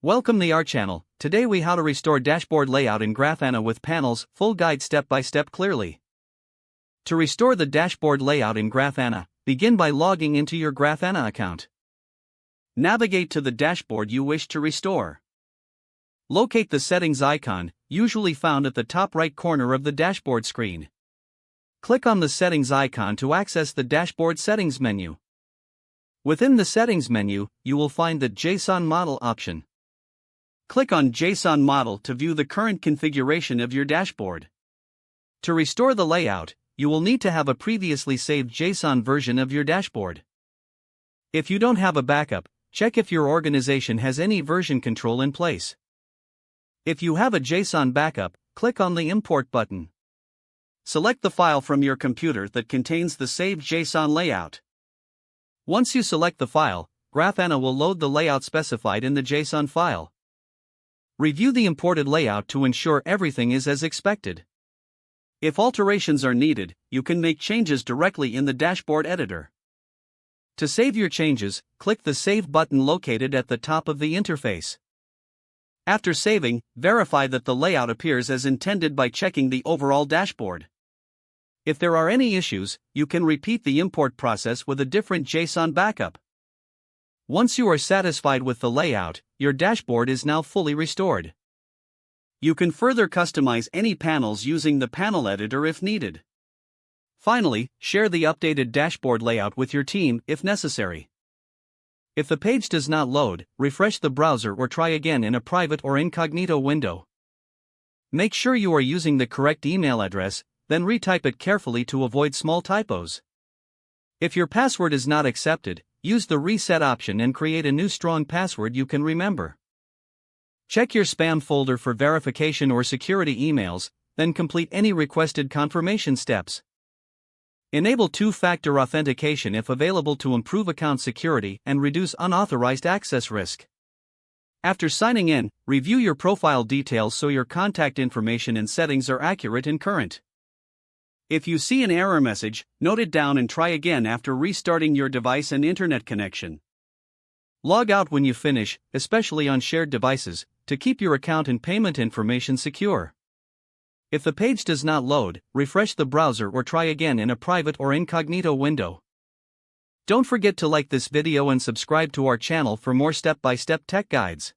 Welcome to our channel. Today we how to restore dashboard layout in Grafana with panels, full guide step by step clearly. To restore the dashboard layout in Grafana, begin by logging into your Grafana account. Navigate to the dashboard you wish to restore. Locate the settings icon, usually found at the top right corner of the dashboard screen. Click on the settings icon to access the dashboard settings menu. Within the settings menu, you will find the JSON model option. Click on JSON model to view the current configuration of your dashboard. To restore the layout, you will need to have a previously saved JSON version of your dashboard. If you don't have a backup, check if your organization has any version control in place. If you have a JSON backup, click on the Import button. Select the file from your computer that contains the saved JSON layout. Once you select the file, Grafana will load the layout specified in the JSON file. Review the imported layout to ensure everything is as expected. If alterations are needed, you can make changes directly in the dashboard editor. To save your changes, click the Save button located at the top of the interface. After saving, verify that the layout appears as intended by checking the overall dashboard. If there are any issues, you can repeat the import process with a different JSON backup. Once you are satisfied with the layout, your dashboard is now fully restored. You can further customize any panels using the panel editor if needed. Finally, share the updated dashboard layout with your team if necessary. If the page does not load, refresh the browser or try again in a private or incognito window. Make sure you are using the correct email address, then retype it carefully to avoid small typos. If your password is not accepted, use the reset option and create a new strong password you can remember. Check your spam folder for verification or security emails, then complete any requested confirmation steps. Enable two-factor authentication if available to improve account security and reduce unauthorized access risk. After signing in, review your profile details so your contact information and settings are accurate and current. If you see an error message, note it down and try again after restarting your device and internet connection. Log out when you finish, especially on shared devices, to keep your account and payment information secure. If the page does not load, refresh the browser or try again in a private or incognito window. Don't forget to like this video and subscribe to our channel for more step-by-step tech guides.